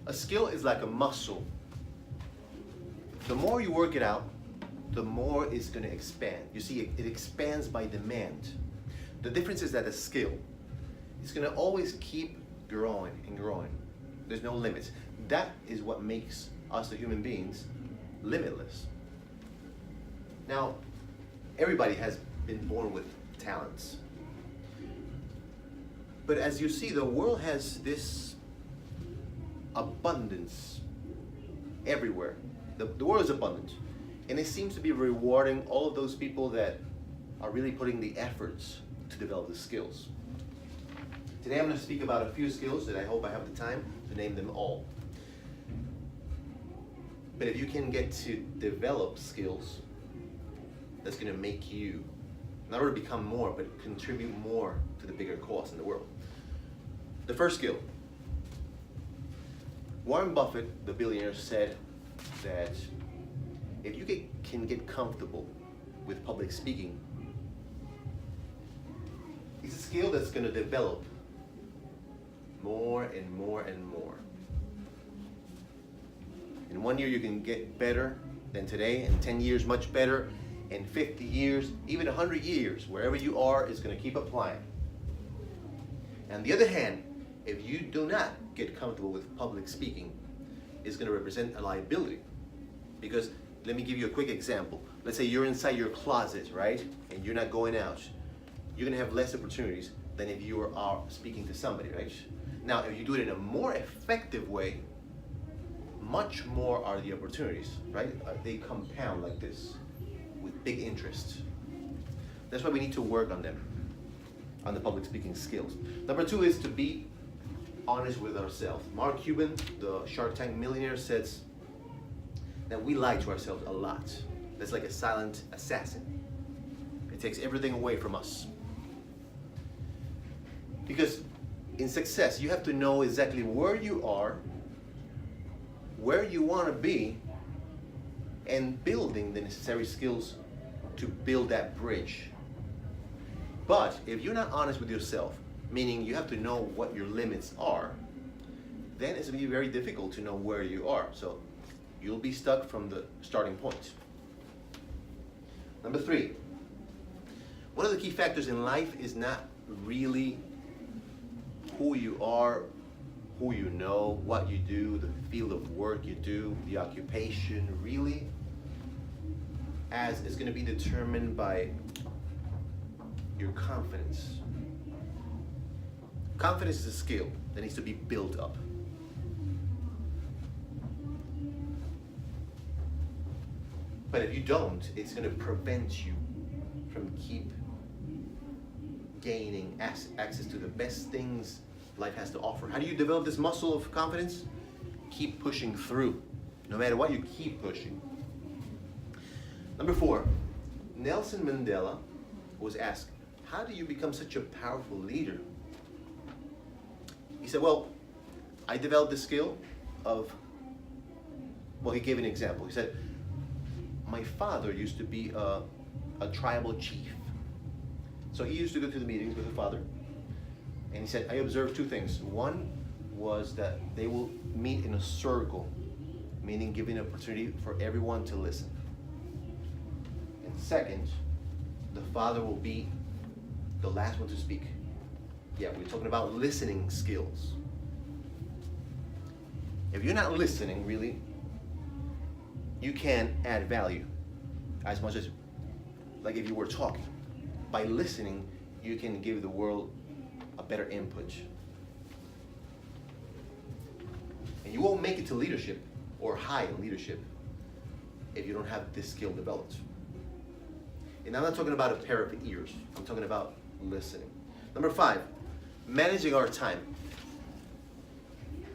A skill is like a muscle. The more you work it out, the more it's going to expand. You see, it expands by demand. The difference is that a skill is going to always keep growing and growing. There's no limits. That is what makes us, the human beings, limitless. Now, everybody has been born with talents. But as you see, the world has this abundance everywhere. The world is abundant. And it seems to be rewarding all of those people that are really putting the efforts to develop the skills. Today I'm going to speak about a few skills that I hope I have the time to name them all. But if you can get to develop skills, that's going to make you not only become more, but contribute more to the bigger cause in the world. The first skill. Warren Buffett, the billionaire, said that if you can get comfortable with public speaking, it's a skill that's going to develop more and more and more. In 1 year you can get better than today, in 10 years much better, in 50 years, even 100 years, wherever you are is going to keep applying. On the other hand, if you do not get comfortable with public speaking, it's going to represent a liability. Because let me give you a quick example. Let's say you're inside your closet, right? And you're not going out. You're going to have less opportunities than if you are speaking to somebody, right? Now, if you do it in a more effective way, much more are the opportunities, right? They compound like this with big interest. That's why we need to work on them, on the public speaking skills. Number two is to be honest with ourselves. Mark Cuban, the Shark Tank millionaire, says that we lie to ourselves a lot. That's like a silent assassin. It takes everything away from us. Because in success, you have to know exactly where you are, where you want to be, and building the necessary skills to build that bridge. But if you're not honest with yourself, meaning you have to know what your limits are, then it's going to be very difficult to know where you are. So you'll be stuck from the starting point. Number three, one of the key factors in life is not really who you are, who you know, what you do, the field of work you do, the occupation, really, as it's going to be determined by your confidence. Confidence is a skill that needs to be built up. But if you don't, it's going to prevent you from keep gaining access to the best things life has to offer. How do you develop this muscle of confidence? Keep pushing through. No matter what, you keep pushing. Number four, Nelson Mandela was asked, how do you become such a powerful leader? He said, well, I developed the skill of, well, he gave an example. He said, my father used to be a tribal chief. So he used to go to the meetings with the father. And he said, I observed two things. One was that they will meet in a circle, meaning giving an opportunity for everyone to listen. And second, the father will be the last one to speak. Yeah, we're talking about listening skills. If you're not listening, really, you can't add value as much as, like if you were talking. By listening, you can give the world a better input. And you won't make it to leadership or high leadership if you don't have this skill developed. And I'm not talking about a pair of ears. I'm talking about listening. Number five, managing our time.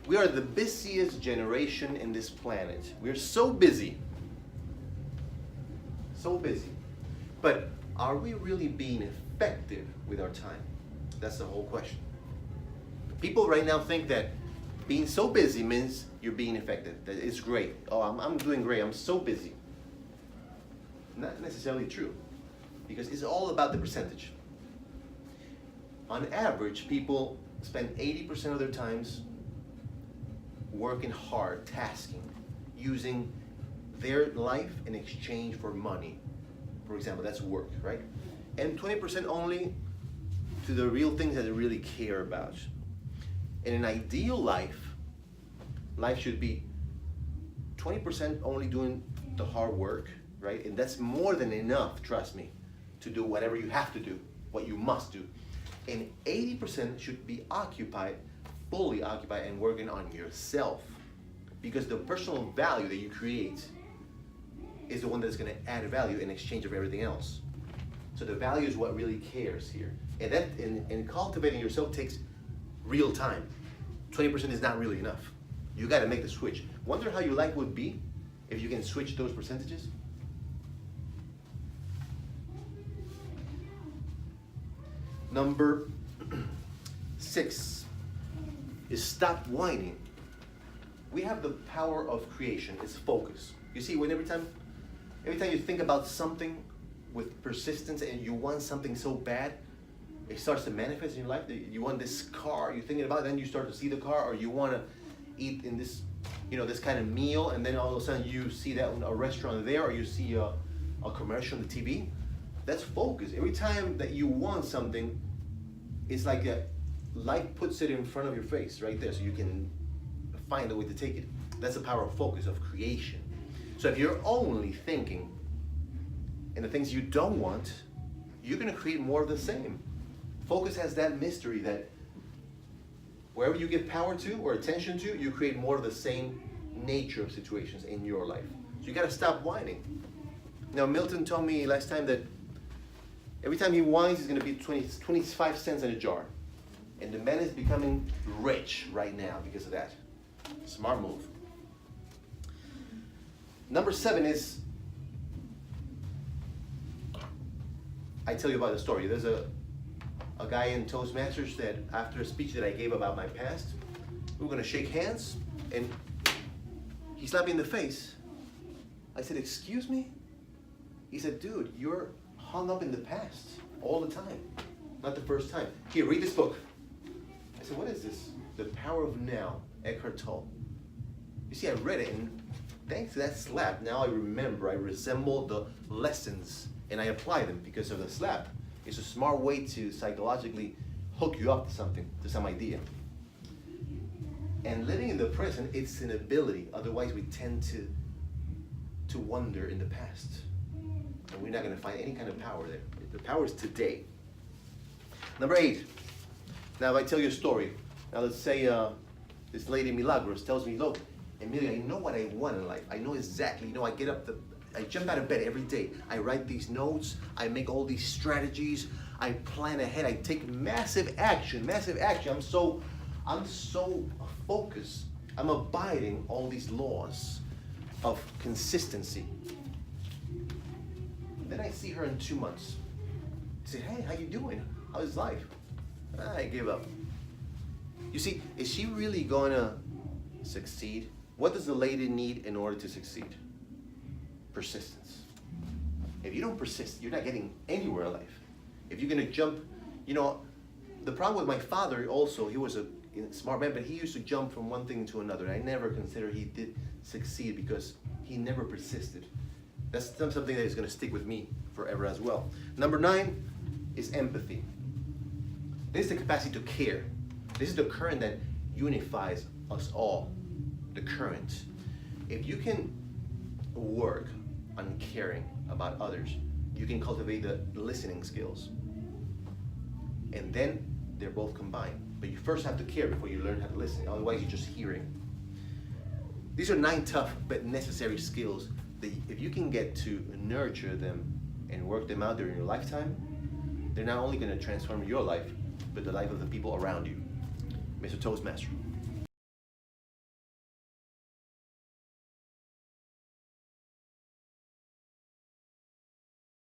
We are the busiest generation in this planet. We're so busy. So busy. But are we really being effective with our time? That's the whole question. People right now think that being so busy means you're being effective. That it's great. Oh, I'm doing great. I'm so busy. Not necessarily true. Because it's all about the percentage. On average, people spend 80% of their times working hard, tasking, using their life in exchange for money. For example, that's work, right? And 20% only to the real things that they really care about. In an ideal life, life should be 20% only doing the hard work, right? And that's more than enough, trust me, to do whatever you have to do, what you must do. And 80% should be occupied, fully occupied, and working on yourself. Because the personal value that you create is the one that's going to add value in exchange of everything else. So the value is what really cares here. And that, and cultivating yourself takes real time. 20% is not really enough. You got to make the switch. Wonder how your life would be if you can switch those percentages? Number 6 is stop whining. We have the power of creation. It's focus. You see, when every time you think about something with persistence and you want something so bad, it starts to manifest in your life. You want this car, you're thinking about it, then you start to see the car, or you want to eat in this, this kind of meal, and then all of a sudden you see that in a restaurant there, or you see a commercial on the TV. That's focus. Every time that you want something, it's like life puts it in front of your face right there, so you can find a way to take it. That's the power of focus, of creation. So if you're only thinking in the things you don't want, you're going to create more of the same. Focus has that mystery that wherever you give power to or attention to, you create more of the same nature of situations in your life. So you got to stop whining. Now, Milton told me last time that every time he whines, he's going to be 25 cents in a jar. And the man is becoming rich right now because of that. Smart move. Number 7 is, I tell you about the story. There's a guy in Toastmasters that after a speech that I gave about my past, we were going to shake hands, and he slapped me in the face. I said, "Excuse me?" He said, "Dude, you're hung up in the past all the time. Not the first time. Here, read this book." I said, "What is this?" The Power of Now, Eckhart Tolle. You see, I read it, and thanks to that slap, now I remember, I resemble the lessons, and I apply them because of the slap. It's a smart way to psychologically hook you up to something, to some idea. And living in the present, it's an ability. Otherwise, we tend to wander in the past. And we're not going to find any kind of power there. The power is today. Number 8. Now, if I tell you a story. Now, let's say this lady Milagros tells me, "Look, Emilio, I know what I want in life. I know exactly. I jump out of bed every day. I write these notes. I make all these strategies. I plan ahead. I take massive action. I'm so focused. I'm abiding all these laws of consistency." Then I see her in 2 months. I say, "Hey, how you doing? How's life?" I give up. You see, is she really going to succeed? What does the lady need in order to succeed? Persistence. If you don't persist, you're not getting anywhere in life. If you're going to jump, the problem with my father also, he was a smart man, but he used to jump from one thing to another. I never considered he did succeed because he never persisted. That's something that is going to stick with me forever as well. Number 9 is empathy. This is the capacity to care. This is the current that unifies us all. The current. If you can work on caring about others, you can cultivate the listening skills. And then they're both combined. But you first have to care before you learn how to listen. Otherwise, you're just hearing. These are 9 tough but necessary skills that if you can get to nurture them and work them out during your lifetime, they're not only going to transform your life, but the life of the people around you. Mr. Toastmaster.